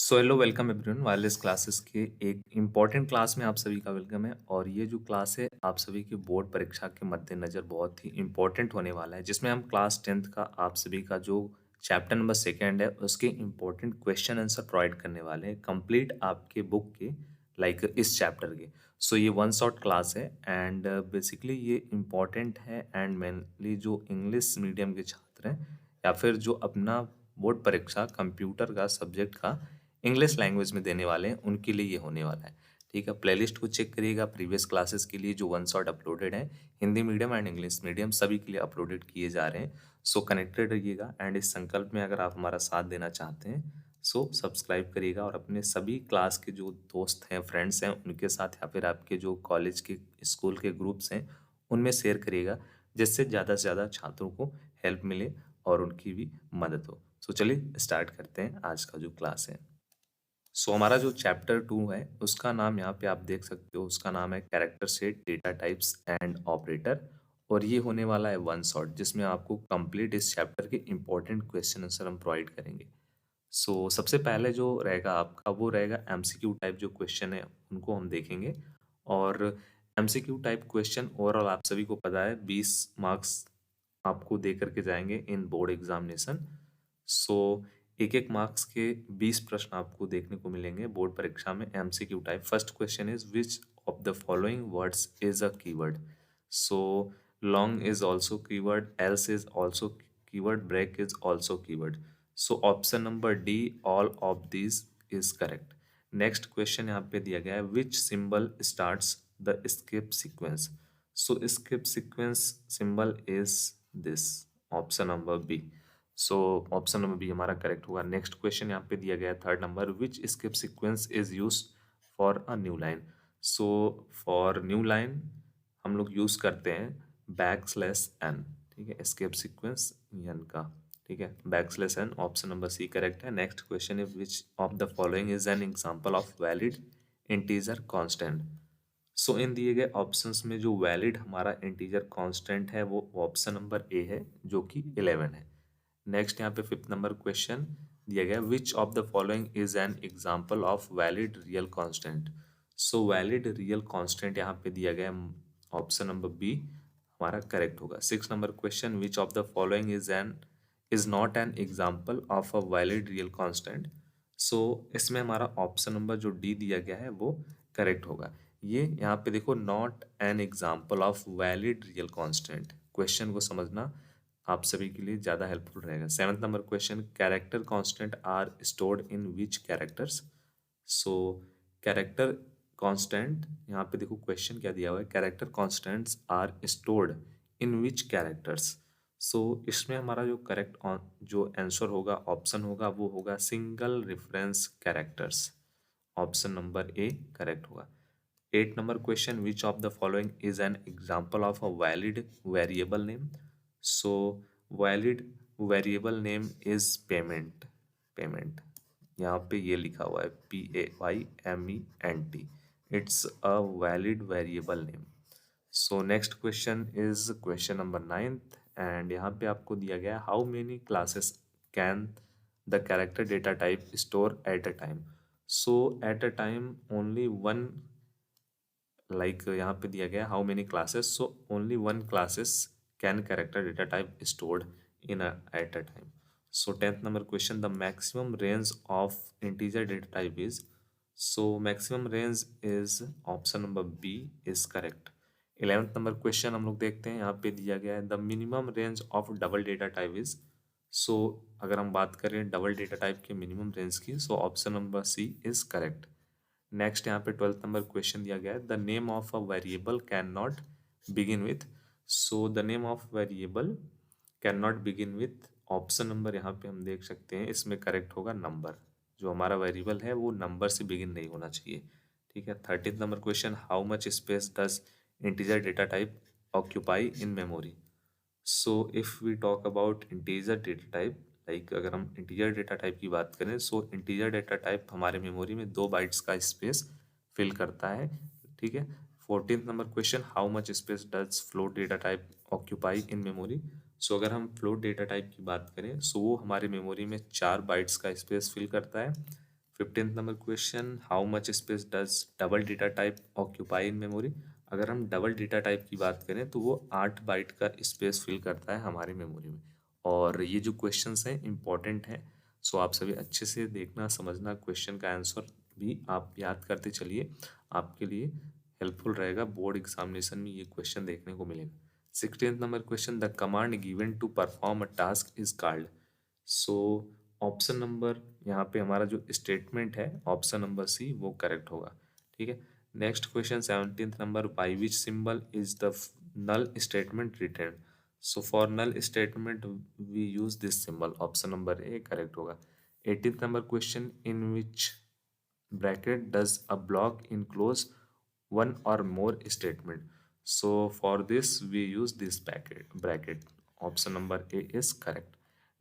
So hello welcome everyone wireless classes के एक important class में आप सभी का वेलकम है। और ये जो क्लास है आप सभी की बोर्ड परीक्षा के मद्देनज़र बहुत ही इम्पोर्टेंट होने वाला है, जिसमें हम क्लास 10th का आप सभी का जो चैप्टर नंबर सेकेंड है उसके इम्पोर्टेंट क्वेश्चन आंसर प्रोवाइड करने वाले हैं कंप्लीट आपके बुक के लाइक इस चैप्टर के। सो ये वन शॉट क्लास है एंड बेसिकली ये इम्पॉर्टेंट है एंड मेनली जो इंग्लिश मीडियम के छात्र हैं या फिर जो अपना बोर्ड परीक्षा कंप्यूटर का सब्जेक्ट का इंग्लिश लैंग्वेज में देने वाले हैं उनके लिए ये होने वाला है। ठीक है, प्लेलिस्ट को चेक करिएगा प्रीवियस क्लासेस के लिए जो वन शॉट अपलोडेड है, Hindi medium and English medium सभी के लिए अपलोडेड किए जा रहे हैं। सो कनेक्टेड रहिएगा एंड इस संकल्प में अगर आप हमारा साथ देना चाहते हैं सो सब्सक्राइब करिएगा और अपने सभी क्लास के जो दोस्त हैं फ्रेंड्स हैं उनके साथ या फिर आपके जो कॉलेज के स्कूल के ग्रुप्स हैं उनमें शेयर करिएगा, जिससे ज़्यादा से ज़्यादा छात्रों को हेल्प मिले और उनकी भी मदद हो। सो चलिए स्टार्ट करते हैं आज का जो क्लास है। सो हमारा जो चैप्टर 2 है उसका नाम यहाँ पे आप देख सकते हो, उसका नाम है character set data types and operator. और ये होने वाला है वन शॉट जिसमें आपको कंप्लीट इस चैप्टर के इंपॉर्टेंट क्वेश्चन आंसर हम प्रोवाइड करेंगे। सो सबसे पहले जो रहेगा आपका वो रहेगा एमसीक्यू टाइप जो क्वेश्चन है उनको हम देखेंगे। और एमसीक्यू टाइप क्वेश्चन ओवरऑल आप सभी को पता है 20 मार्क्स आपको दे करके जाएंगे इन बोर्ड एग्जामिनेशन। सो एक एक मार्क्स के 20 प्रश्न आपको देखने को मिलेंगे बोर्ड परीक्षा में MCQ type. First question is which of the following words is a keyword. So long is also keyword, else is also keyword, break is also keyword. So option number D all of this is correct. Next question यहाँ पे दिया गया है which symbol starts the skip sequence. So skip sequence symbol is this, option number B. So option number B हमारा correct होगा। Next question यहाँ पे दिया गया है third number which skip sequence is use for a new line. So for new line हम लोग use करते हैं बैक स्लैश एन। ठीक है, स्किप सीक्वेंस एन का। ठीक है, backslash N, option number C correct है। Next question is which of the following is an example of valid integer constant. So इन दिए गए ऑप्शंस में जो वैलिड हमारा इंटीजर कांस्टेंट है वो ऑप्शन नंबर ए है जो कि 11 है। नेक्स्ट यहाँ पे फिफ्थ नंबर क्वेश्चन दिया गया which of the following is an example of valid real constant. So valid real constant यहाँ पे दिया गया ऑप्शन नंबर बी हमारा करेक्ट होगा। Six number question which of the following is not an example of a valid real constant. So इसमें हमारा option number जो D दिया गया है वो करेक्ट होगा। ये यहाँ पे देखो not an example of valid real constant, question को समझना आप सभी के लिए ज़्यादा हेल्पफुल रहेगा। Seventh number question character constant are stored in which characters. So character constant यहाँ पे देखो क्वेश्चन क्या दिया हुआ है, character constants are stored in which characters. So इसमें हमारा जो करेक्ट जो आंसर होगा ऑप्शन होगा वो होगा single reference characters, option number A correct होगा। Eight number question which of the following is an example of a valid variable name. So valid variable name is payment. Payment यहाँ पे ये लिखा हुआ है PAYMENT, it's a valid variable name. So next question is question number ninth and यहाँ पे आपको दिया गया how many classes can the character data type store at a time. So at a time only one, like यहाँ पे दिया गया how many classes, so only one classes can character data type stored in at a time. So tenth number question the maximum range of integer data type is. So maximum range is option number B is correct. 11th number question हम लोग देखते हैं, यहाँ पे दिया गया है the minimum range of double data type is. सो अगर हम बात करें डबल डेटा टाइप के मिनिमम रेंज की so option number C is correct. Next यहाँ पे 12th नंबर क्वेश्चन दिया गया है the name of a variable can not begin with. So the name of variable can not begin with, option number यहाँ पे हम देख सकते हैं इसमें करेक्ट होगा नंबर। जो हमारा वेरिएबल है वो नंबर से बिगिन नहीं होना चाहिए। ठीक है, 13th number question how much space does integer data type occupy in memory. So if we talk about integer data type, like अगर हम इंटीजर डेटा टाइप की बात करें सो इंटीजर डेटा टाइप हमारे मेमोरी में 2 बाइट्स का space fill करता है। ठीक है, 14th number question how much space does float data type occupy in memory. So अगर हम फ्लोट डेटा टाइप की बात करें सो वो हमारे मेमोरी में 4 बाइट्स का स्पेस फिल करता है। 15th number question, how much space does double data type occupy in memory. अगर हम डबल डेटा टाइप की बात करें तो वो 8 बाइट का स्पेस फिल करता है हमारी मेमोरी में। और ये जो क्वेश्चंस हैं इंपॉर्टेंट हैं, सो आप सभी अच्छे से देखना समझना, क्वेश्चन का आंसर भी आप याद करते चलिए, आपके लिए हेल्पफुल रहेगा। बोर्ड एग्जामिनेशन में ये क्वेश्चन देखने को मिलेगा। 16th number question, the command given to perform a task is called. So option number यहाँ पे हमारा जो स्टेटमेंट है ऑप्शन नंबर सी वो करेक्ट होगा। ठीक है। Next question 17th number, by which symbol is the null statement return. So for null statement we use this symbol, option number A correct होगा। 18th number question, in which bracket does a block enclose one or more statement. So for this we use this bracket. Option number A is correct.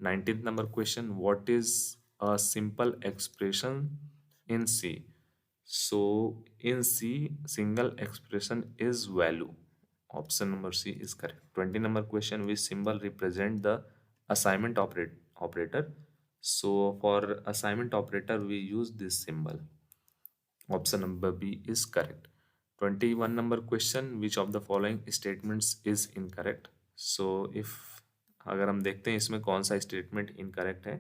19th number question, what is a simple expression in C? So in C single expression is value. Option number C is correct. 20 number question, which symbol represent the assignment operator? So for assignment operator we use this symbol. Option number B is correct. 21 number question, which of the following statements is incorrect? So if अगर हम देखते हैं इसमें कौन सा statement incorrect है,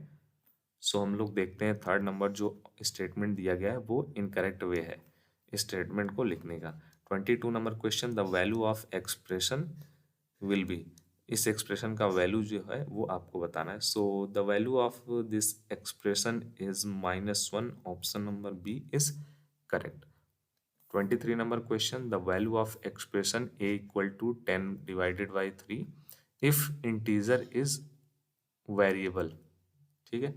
सो हम लोग देखते हैं थर्ड नंबर जो स्टेटमेंट दिया गया है वो इनकरेक्ट वे है स्टेटमेंट को लिखने का। 22 number question, the value of expression will be. इस एक्सप्रेशन का वैल्यू जो है वो आपको बताना है। So the value of this expression is -1, option number B is correct. 23 number question, the value of expression a equal to 10 divided by 3 if integer is variable। ठीक है।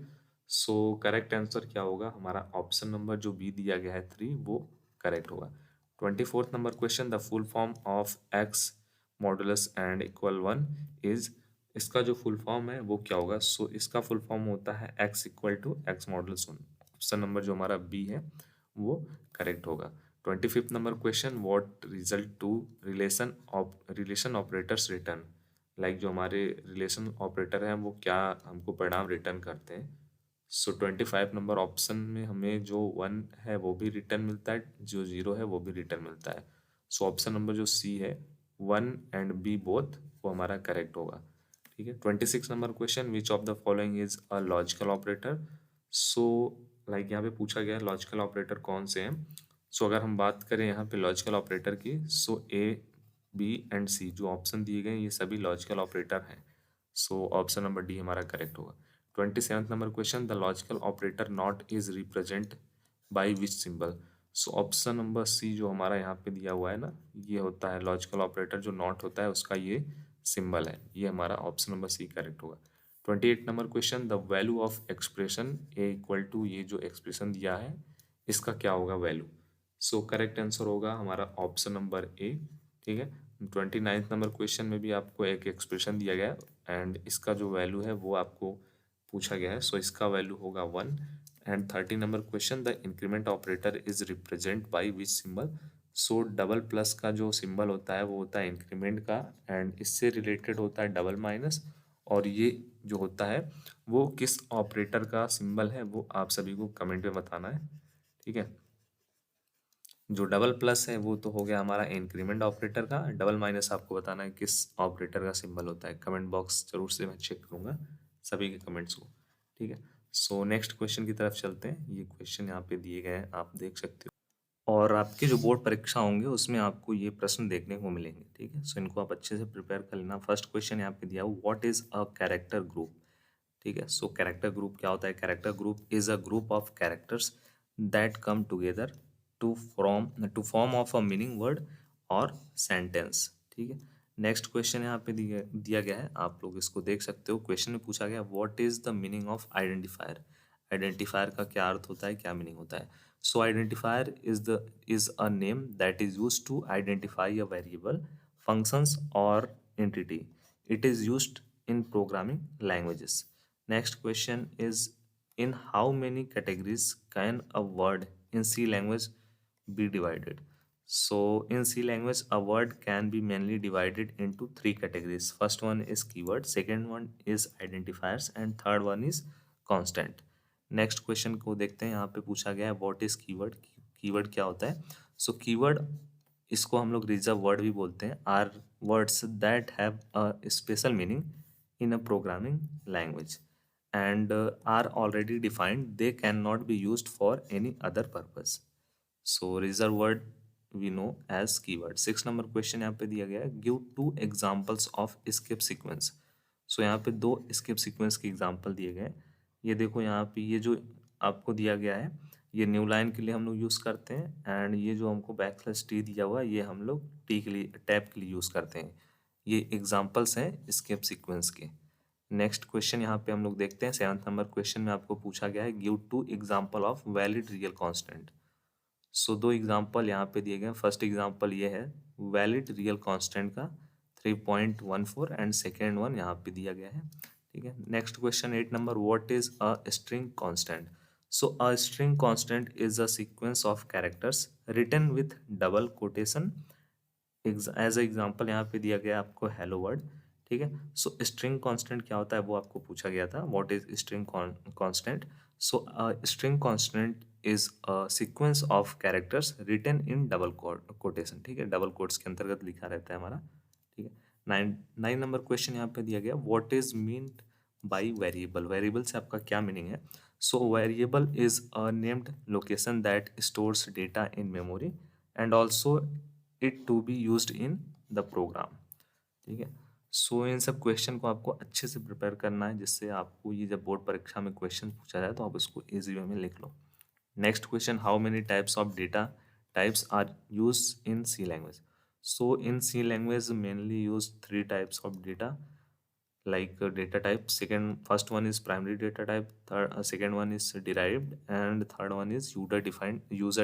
सो करेक्ट आंसर क्या होगा हमारा, ऑप्शन नंबर जो B दिया गया है 3 वो करेक्ट होगा। 24th number question, the full form of x modulus and equal 1 is. इसका जो फुल फॉर्म है वो क्या होगा, सो इसका फुल फॉर्म होता है X equal to X modulus 1। Option number जो हमारा बी है वो करेक्ट होगा। 25th number question, what result to relation operators return. Like जो हमारे रिलेशन ऑपरेटर हैं वो क्या हमको परिणाम रिटर्न करते हैं। सो 25 नंबर ऑप्शन में हमें जो 1 है वो भी रिटर्न मिलता है, जो 0 है वो भी रिटर्न मिलता है। सो ऑप्शन नंबर जो सी है 1 एंड बी बोथ वो हमारा करेक्ट होगा। ठीक है। 26 number question, which of the following is a logical operator. So like यहाँ पे पूछा गया है लॉजिकल ऑपरेटर कौन से हैं। सो अगर हम बात करें यहाँ पे लॉजिकल ऑपरेटर की, सो ए बी एंड सी जो ऑप्शन दिए गए हैं ये सभी लॉजिकल ऑपरेटर हैं। सो ऑप्शन नंबर डी हमारा करेक्ट होगा। 27th number question, the logical operator not is represent by which symbol. So option number C जो हमारा यहाँ पे दिया हुआ है ना, ये होता है लॉजिकल ऑपरेटर जो नॉट होता है उसका ये सिंबल है, ये हमारा ऑप्शन नंबर सी करेक्ट होगा। 28 number question, the value of expression A equal to, ये जो एक्सप्रेशन दिया है इसका क्या होगा वैल्यू। सो करेक्ट आंसर होगा हमारा ऑप्शन नंबर ए। ठीक है। 29th नंबर क्वेश्चन में भी आपको एक एक्सप्रेशन दिया गया है एंड इसका जो वैल्यू है वो आपको पूछा गया है, सो इसका वैल्यू होगा 1। And 30 number question, the increment operator is represent by which symbol. So double plus का जो सिंबल होता है वो होता है इंक्रीमेंट का एंड इससे रिलेटेड होता है डबल माइनस, और ये जो होता है वो किस ऑपरेटर का सिंबल है वो आप सभी को कमेंट में बताना है। ठीक है। जो डबल प्लस है वो तो हो गया हमारा इंक्रीमेंट ऑपरेटर का, डबल माइनस आपको बताना है किस ऑपरेटर का सिंबल होता है। कमेंट बॉक्स जरूर से मैं चेक करूंगा सभी के कमेंट्स को। ठीक है। सो नेक्स्ट क्वेश्चन की तरफ चलते हैं। ये क्वेश्चन यहाँ पे दिए गए हैं आप देख सकते हो, और आपके जो बोर्ड परीक्षा होंगे उसमें आपको ये प्रश्न देखने को मिलेंगे। ठीक है। सो इनको आप अच्छे से प्रिपेयर कर लेना। फर्स्ट क्वेश्चन यहाँ पे दिया हुआ, what is a character group. ठीक है। सो कैरेक्टर ग्रुप क्या होता है, character group is a group of characters that come together to form of a meaning word और सेंटेंस। ठीक है। नेक्स्ट क्वेश्चन यहाँ पे दिया गया है, आप लोग इसको देख सकते हो। क्वेश्चन में पूछा गया, what is the meaning of identifier. Identifier का क्या अर्थ होता है, क्या मीनिंग होता है। So identifier is a name that is use to identify a variable, functions और entity. It is used in programming languages. Next question is, in how many categories can a word in C language be divided? So in C language, a word can be mainly divided into three categories. First one is keyword, second one is identifiers, and third one is constant. Next question को देखते हैं, यहाँ पे पूछा गया है what is keyword. Keyword क्या होता है? सो कीवर्ड, इसको हम लोग रिजर्व वर्ड भी बोलते हैं, are words that have a special meaning in a programming language and are already defined, they can not be used for any other purpose. So reserve word we know as keyword. 6 number question यहाँ पे दिया गया है, give 2 examples of skip sequence. सो यहाँ पे 2 skip sequence के example दिए गए हैं। ये देखो यहाँ पे ये जो आपको दिया गया है, ये न्यू लाइन के लिए हम लोग यूज़ करते हैं, एंड ये जो हमको टी दिया हुआ है ये हम लोग टी के लिए, टैब के लिए यूज़ करते हैं। ये एग्जांपल्स हैं स्किप सीक्वेंस के। नेक्स्ट क्वेश्चन यहाँ पे हम लोग देखते हैं, 7 नंबर क्वेश्चन में आपको पूछा गया है, give 2 example of valid real constant. So 2 example यहाँ पे दिए गए हैं। फर्स्ट एग्जांपल ये है वैलिड रियल कांस्टेंट का 3.14, एंड सेकेंड वन यहाँ पे दिया गया है। ठीक है, next question 8 number, what is a string constant. So a string constant is a sequence of characters written with double quotation. As example यहाँ पे दिया गया आपको हेलो वर्ड। ठीक है, सो स्ट्रिंग कांस्टेंट क्या होता है वो आपको पूछा गया था, what is string constant. So string constant is a sequence of characters written in double quotation. ठीक है, डबल कोट्स के अंतर्गत लिखा रहता है हमारा। ठीक है, 9 नंबर क्वेश्चन यहाँ पे दिया गया, what is meant by variable. Variable से आपका क्या मीनिंग है? So variable is a named location that stores data in memory and also it to be used in the program. ठीक है, सो इन सब क्वेश्चन को आपको अच्छे से प्रिपेयर करना है, जिससे आपको ये जब बोर्ड परीक्षा में क्वेश्चन पूछा जाए तो आप इसको इजी वे में लिख लो। Next question, how many types of data types are use in C language. So in C language mainly use 3 types of data, like data type. Second, first one is primary data type, second one is derived, and third one is user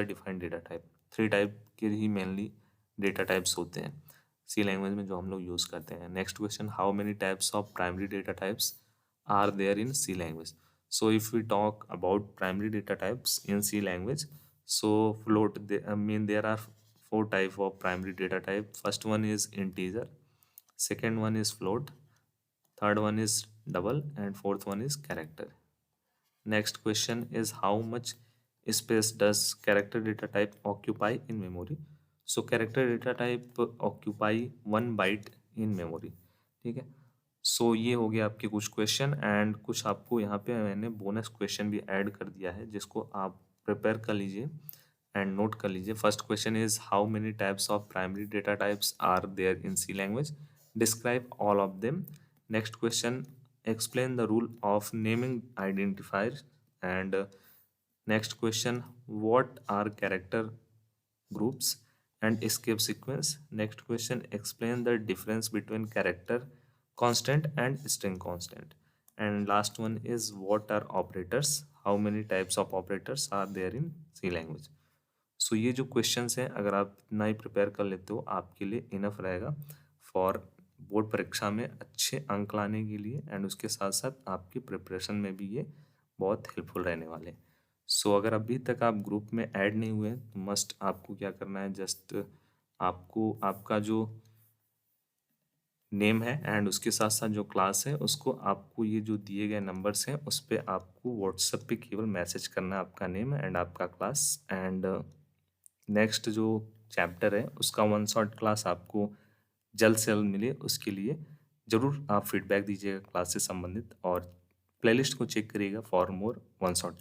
defined data type। 3 type के ही mainly data types होते हैं सी language में जो हम लोग use करते हैं। Next question, how many types of primary data types are there in C language. So if we talk about primary data types in C language, so float, mean there are 4 type of primary data type। first one is integer, second one is float, third one is double, and fourth one is character। Next question is, how much space does character data type occupy in memory। so character data type occupy 1 byte in memory। ठीक है, सो ये हो गया आपके कुछ question, and कुछ आपको यहाँ पे मैंने बोनस क्वेश्चन भी ऐड कर दिया है जिसको आप प्रिपेयर कर लीजिए एंड नोट कर लीजिए। First question is, how many types of primary data types are there in C language, describe all of them. Next question, explain the rule of naming identifiers, and next question, what are character groups and escape sequence। next question, explain the difference between character constant and string constant, and last one is, what are operators, how many types of operators are there in C language। सो ये जो questions हैं अगर आप इतना ही prepare कर लेते हो आपके लिए इनफ रहेगा फॉर बोर्ड परीक्षा में अच्छे अंक लाने के लिए, एंड उसके साथ साथ आपकी प्रिपरेशन में भी ये बहुत हेल्पफुल रहने वाले हैं। सो अगर अभी तक आप ग्रुप में ऐड नहीं हुए तो मस्ट आपको क्या करना है, जस्ट आपको आपका जो नेम है एंड उसके साथ साथ जो क्लास है उसको आपको ये जो दिए गए नंबर्स हैं उस पर आपको व्हाट्सएप पे केवल मैसेज करना है आपका नेम एंड आपका क्लास, एंड नेक्स्ट जो चैप्टर है उसका 1 शॉट क्लास आपको जल्द से जल्द मिले उसके लिए ज़रूर आप फीडबैक दीजिएगा क्लास से संबंधित, और प्लेलिस्ट को चेक करिएगा फॉर मोर 1 शॉट।